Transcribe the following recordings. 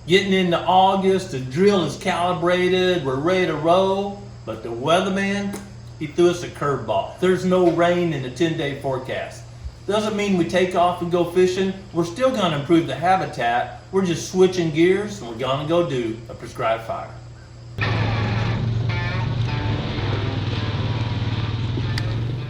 Getting into August, the drill is calibrated, we're ready to roll, but the weatherman, he threw us a curveball. There's no rain in the 10-day forecast. Doesn't mean we take off and go fishing. We're still gonna improve the habitat. We're just switching gears and we're gonna go do a prescribed fire.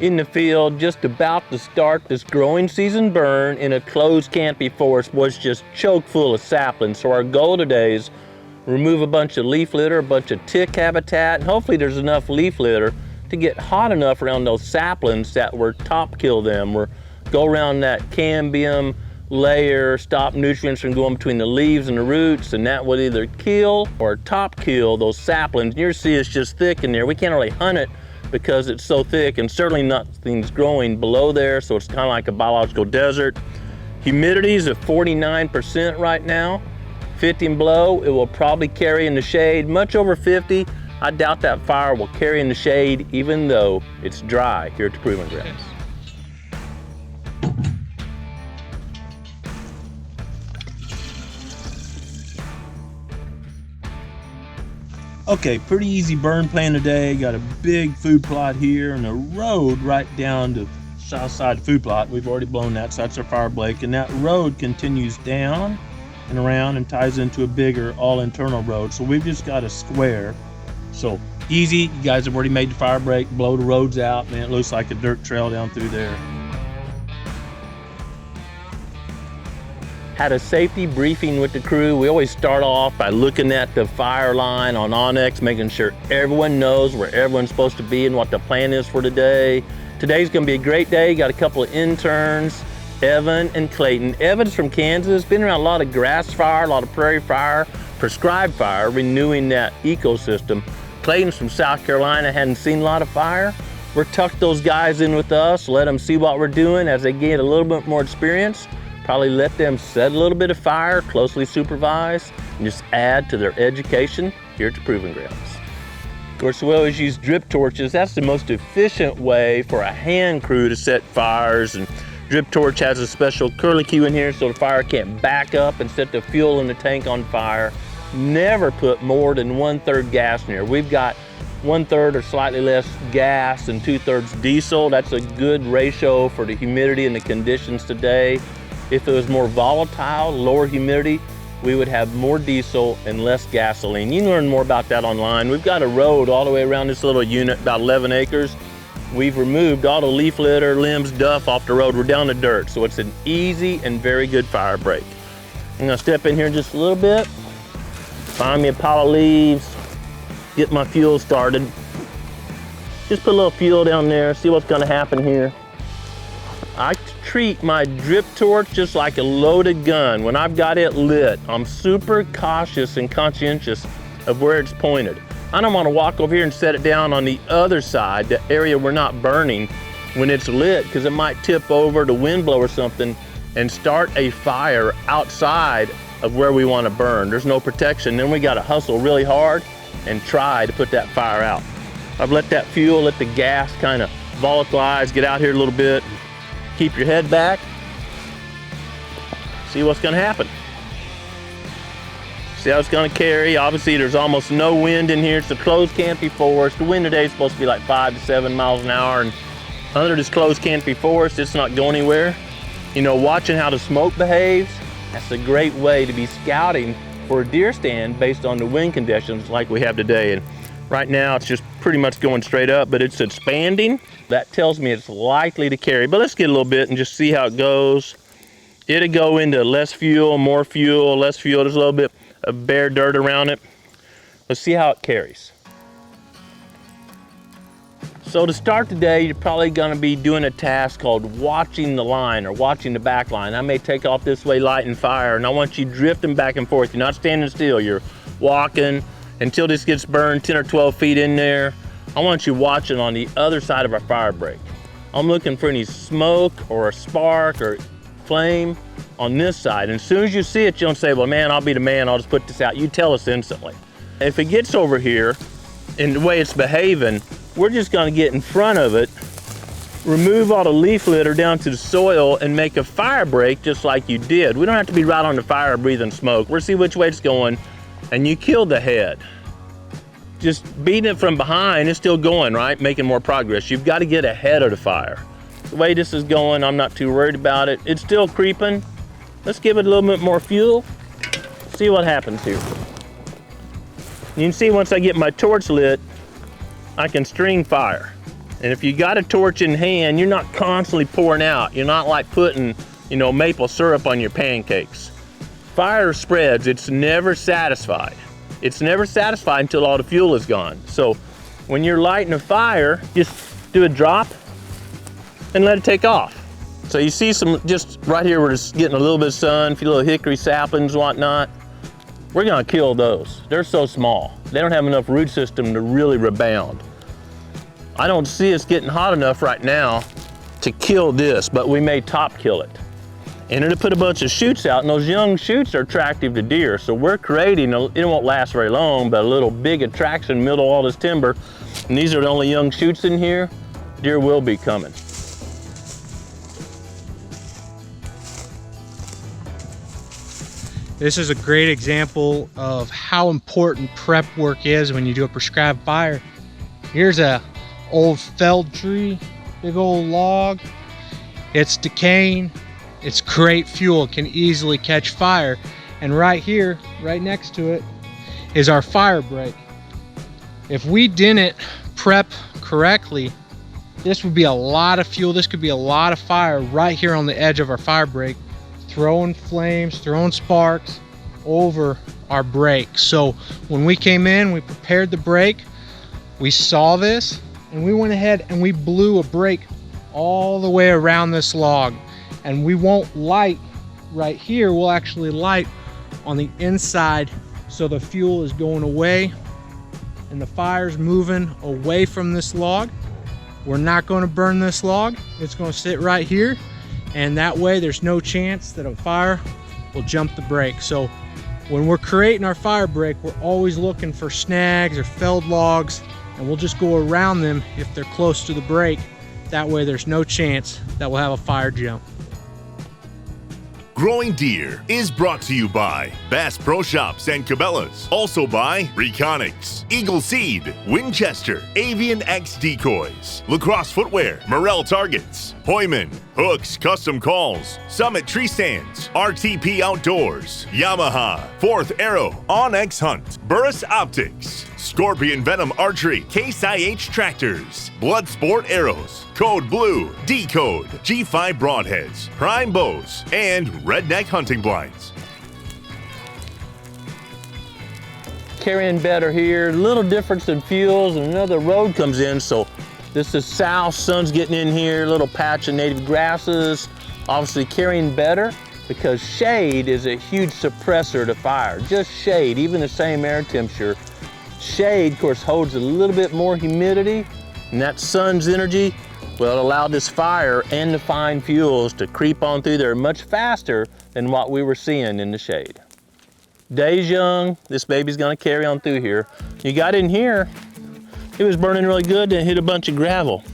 In the field, just about to start this growing season burn in a closed canopy forest was just chock full of saplings. So our goal today is remove a bunch of leaf litter, a bunch of tick habitat, and hopefully there's enough leaf litter to get hot enough around those saplings that we're top kill them. We're go around that cambium layer, stop nutrients from going between the leaves and the roots, and that would either kill or top kill those saplings. You see it's just thick in there. We can't really hunt it because it's so thick, and certainly nothing's growing below there, so it's kind of like a biological desert. Humidity is at 49% right now. 50 and below, it will probably carry in the shade. Much over 50, I doubt that fire will carry in the shade even though it's dry here at the Proving Grounds. Okay, pretty easy burn plan today. Got a big food plot here and a road right down to south side food plot. We've already blown that, so that's our fire break. And that road continues down and around and ties into a bigger all internal road. So we've just got a square. So easy, you guys have already made the fire break, blow the roads out, man, it looks like a dirt trail down through there. Had a safety briefing with the crew. We always start off by looking at the fire line on Onyx, making sure everyone knows where everyone's supposed to be and what the plan is for today. Today's gonna be a great day. Got a couple of interns, Evan and Clayton. Evan's from Kansas, been around a lot of grass fire, a lot of prairie fire, prescribed fire, renewing that ecosystem. Clayton's from South Carolina, hadn't seen a lot of fire. We're tucked those guys in with us, let them see what we're doing as they get a little bit more experience. Probably let them set a little bit of fire, closely supervised, and just add to their education here at the Proving Grounds. Of course, we always use drip torches. That's the most efficient way for a hand crew to set fires. And drip torch has a special curlicue in here so the fire can't back up and set the fuel in the tank on fire. Never put more than 1/3 gas in here. We've got 1/3 or slightly less gas and 2/3 diesel. That's a good ratio for the humidity and the conditions today. If it was more volatile, lower humidity, we would have more diesel and less gasoline. You can learn more about that online. We've got a road all the way around this little unit, about 11 acres. We've removed all the leaf litter, limbs, duff off the road. We're down to dirt, so it's an easy and very good fire break. I'm gonna step in here just a little bit, find me a pile of leaves, get my fuel started. Just put a little fuel down there, see what's gonna happen here. I treat my drip torch just like a loaded gun. When I've got it lit, I'm super cautious and conscientious of where it's pointed. I don't want to walk over here and set it down on the other side, the area we're not burning, when it's lit, because it might tip over, the wind blow or something, and start a fire outside of where we want to burn. There's no protection. Then we got to hustle really hard and try to put that fire out. I've let that fuel, let the gas kind of volatilize, get out here a little bit. Keep your head back, see what's gonna happen. See how it's gonna carry. Obviously there's almost no wind in here. It's a closed canopy forest. The wind today is supposed to be like 5 to 7 miles an hour, and under this closed canopy forest, it's not going anywhere. You know, watching how the smoke behaves, that's a great way to be scouting for a deer stand based on the wind conditions like we have today. And right now it's just pretty much going straight up, but it's expanding. That tells me it's likely to carry. But let's get a little bit and just see how it goes. It'll go into less fuel, more fuel, less fuel. There's a little bit of bare dirt around it. Let's see how it carries. So to start today, you're probably gonna be doing a task called watching the line or watching the back line. I may take off this way, light and fire, and I want you drifting back and forth. You're not standing still, you're walking until this gets burned 10 or 12 feet in there. I want you watching on the other side of our fire break. I'm looking for any smoke or a spark or flame on this side. And as soon as you see it, you don't say, well, man, I'll be the man, I'll just put this out. You tell us instantly. If it gets over here, and the way it's behaving, we're just gonna get in front of it remove all the leaf litter down to the soil and make a fire break just like you did. We don't have to be right on the fire breathing smoke. We'll see which way it's going, and you kill the head. Just beating it from behind, it's still going, right? Making more progress. You've got to get ahead of the fire. The way this is going, I'm not too worried about it. It's still creeping. Let's give it a little bit more fuel. See what happens here. You can see once I get my torch lit, I can string fire. And if you got a torch in hand, you're not constantly pouring out. You're not like putting, maple syrup on your pancakes. Fire spreads, it's never satisfied. It's never satisfied until all the fuel is gone. So when you're lighting a fire, just do a drop and let it take off. So you see some, just right here, we're just getting a little bit of sun, a few little hickory saplings, whatnot. We're gonna kill those. They're so small. They don't have enough root system to really rebound. I don't see us getting hot enough right now to kill this, but we may top kill it. And it'll put a bunch of shoots out, and those young shoots are attractive to deer. So we're creating, it won't last very long, but a little big attraction in the middle of all this timber. And these are the only young shoots in here. Deer will be coming. This is a great example of how important prep work is when you do a prescribed fire. Here's a old felled tree, big old log. It's decaying. It's great fuel, it can easily catch fire. And right here, right next to it, is our fire break. If we didn't prep correctly, this would be a lot of fuel. This could be a lot of fire right here on the edge of our fire break, throwing flames, throwing sparks over our break. So when we came in, we prepared the break, we saw this, and we went ahead and we blew a break all the way around this log. And we won't light right here, we'll actually light on the inside, so the fuel is going away and the fire's moving away from this log. We're not going to burn this log, it's going to sit right here, and that way there's no chance that a fire will jump the break. So when we're creating our fire break, we're always looking for snags or felled logs, and we'll just go around them if they're close to the break. That way there's no chance that we'll have a fire jump. Growing Deer is brought to you by Bass Pro Shops and Cabela's. Also by Reconics, Eagle Seed, Winchester, Avian X Decoys, Lacrosse Footwear, Morel Targets, Hoyman, Hooks Custom Calls, Summit Tree Stands, RTP Outdoors, Yamaha, Fourth Arrow, Onyx Hunt, Burris Optics, Scorpion Venom Archery, Case IH Tractors, Bloodsport Arrows, Code Blue, Decode, G5 Broadheads, Prime Bows, and Redneck Hunting Blinds. Carrying better here, little difference in fuels, and another road comes in, so this is south, sun's getting in here, little patch of native grasses, obviously carrying better because shade is a huge suppressor to fire. Just shade, even the same air temperature. Shade, of course, holds a little bit more humidity, and that sun's energy will allow this fire and the fine fuels to creep on through there much faster than what we were seeing in the shade. Day's young, this baby's gonna carry on through here. You got in here, it was burning really good, then hit a bunch of gravel.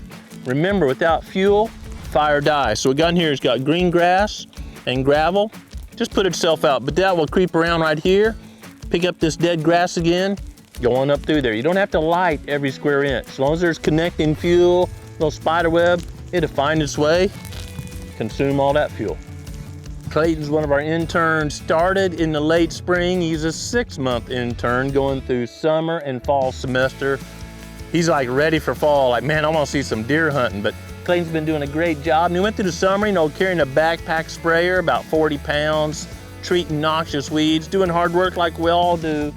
Remember, without fuel, fire dies. So we got in here, it's got green grass and gravel. Just put itself out, but that will creep around right here, pick up this dead grass again, go on up through there. You don't have to light every square inch. As long as there's connecting fuel, little spider web, it'll find its way, consume all that fuel. Clayton's one of our interns, started in the late spring. He's a 6-month intern going through summer and fall semester. He's like ready for fall, like, man, I wanna see some deer hunting, but Clayton's been doing a great job. And he went through the summer, carrying a backpack sprayer, about 40 pounds, treating noxious weeds, doing hard work like we all do.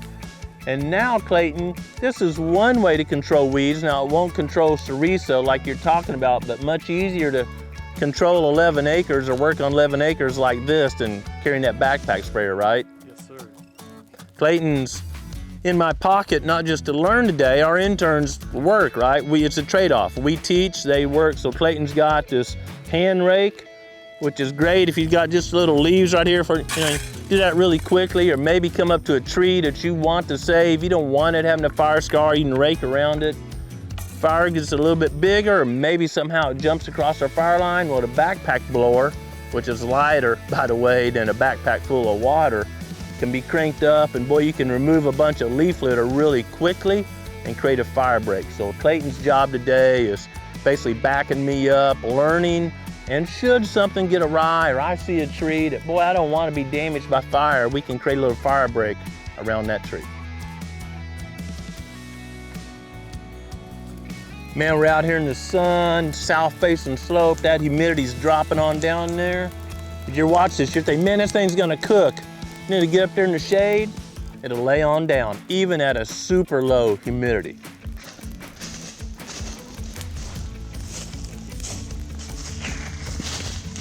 And now, Clayton, this is one way to control weeds. Now, it won't control sericea like you're talking about, but much easier to control 11 acres or work on 11 acres like this than carrying that backpack sprayer, right? Yes, sir. Clayton's in my pocket, not just to learn today. Our interns work, right? It's a trade-off. We teach, they work. So Clayton's got this hand rake, which is great if you've got just little leaves right here for, do that really quickly, or maybe come up to a tree that you want to save. You don't want it having a fire scar, you can rake around it. fire gets a little bit bigger, or maybe somehow it jumps across our fire line, well, the backpack blower, which is lighter, by the way, than a backpack full of water, can be cranked up, and boy, you can remove a bunch of leaf litter really quickly and create a fire break. So Clayton's job today is basically backing me up, learning, and should something get awry or I see a tree that, boy, I don't want to be damaged by fire, we can create a little fire break around that tree. Man, we're out here in the sun, south-facing slope. That humidity's dropping on down there. If you watch this, you're thinking, man, this thing's gonna cook. You need to get up there in the shade, it'll lay on down, even at a super low humidity.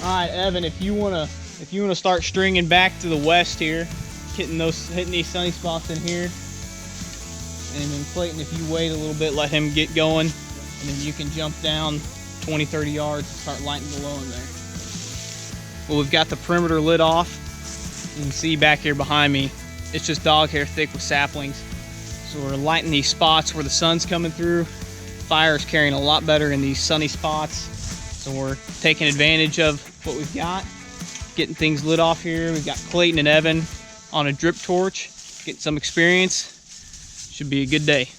All right, Evan, if you wanna start stringing back to the west here, hitting these sunny spots in here, and then Clayton, if you wait a little bit, let him get going, and then you can jump down 20, 30 yards and start lighting below him there. Well, we've got the perimeter lit off. You can see back here behind me, it's just dog hair thick with saplings. So we're lighting these spots where the sun's coming through. Fire is carrying a lot better in these sunny spots. So we're taking advantage of what we've got, getting things lit off here. We've got Clayton and Evan on a drip torch, getting some experience. Should be a good day.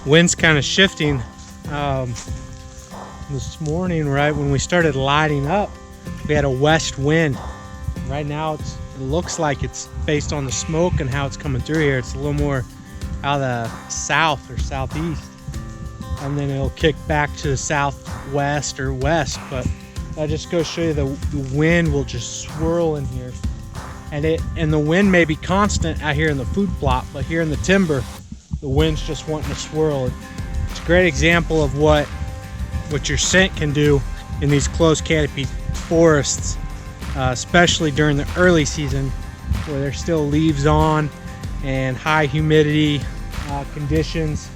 Wind's kind of shifting. This morning, right when we started lighting up, we had a west wind. Right now it looks like it's based on the smoke and how it's coming through here. It's a little more out of the south or southeast, and then it'll kick back to the southwest or west. But that just goes to show you the wind will just swirl in here, and the wind may be constant out here in the food plot, but here in the timber, the wind's just wanting to swirl. It's a great example of what your scent can do in these close canopy forests, especially during the early season where there's still leaves on and high humidity conditions,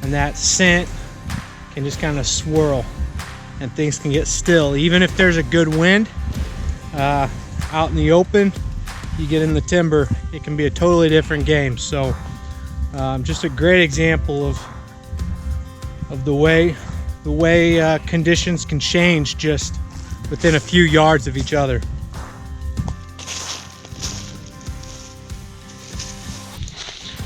and that scent can just kind of swirl and things can get still. Even if there's a good wind out in the open, you get in the timber, it can be a totally different game. So just a great example of the way conditions can change just within a few yards of each other.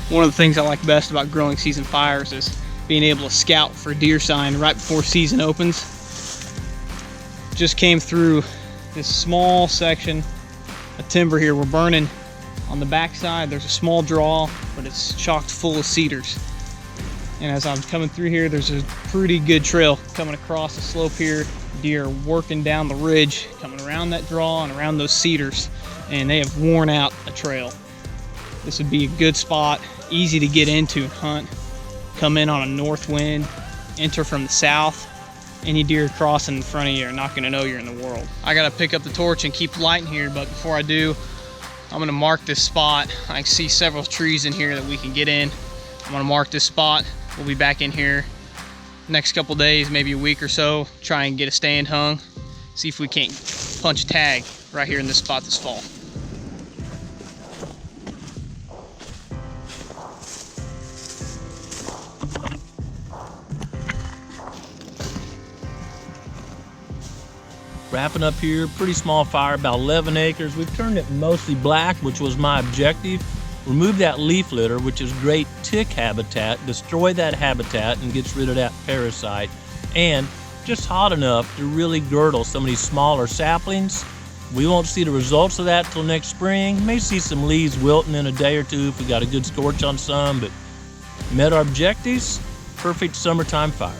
One of the things I like best about growing season fires is being able to scout for deer sign right before season opens. Just came through this small section of timber here. We're burning on the backside. There's a small draw, but it's chocked full of cedars. And as I'm coming through here, there's a pretty good trail coming across the slope here. Deer working down the ridge, coming around that draw and around those cedars, and they have worn out a trail. This would be a good spot, easy to get into and hunt. Come in on a north wind, enter from the south. Any deer crossing in front of you are not gonna know you're in the world. I gotta pick up the torch and keep lighting here, but before I do, I'm gonna mark this spot. I can see several trees in here that we can get in. I'm gonna mark this spot. We'll be back in here next couple days, maybe a week or so, try and get a stand hung, see if we can't punch a tag right here in this spot this fall. Wrapping up here, pretty small fire, about 11 acres. We've turned it mostly black, which was my objective. Remove that leaf litter, which is great tick habitat, destroy that habitat and gets rid of that parasite, and just hot enough to really girdle some of these smaller saplings. We won't see the results of that till next spring. May see some leaves wilting in a day or two if we got a good scorch on some, but met our objectives, perfect summertime fire.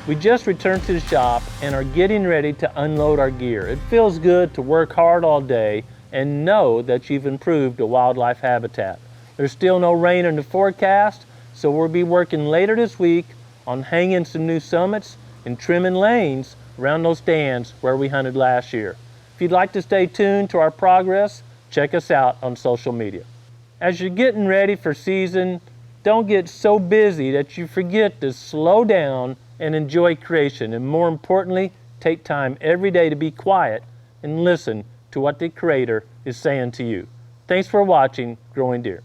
We just returned to the shop and are getting ready to unload our gear. It feels good to work hard all day and know that you've improved a wildlife habitat. There's still no rain in the forecast, so we'll be working later this week on hanging some new summits and trimming lanes around those stands where we hunted last year. If you'd like to stay tuned to our progress, check us out on social media. As you're getting ready for season, don't get so busy that you forget to slow down and enjoy creation. And more importantly, take time every day to be quiet and listen to what the Creator is saying to you. Thanks for watching Growing Deer.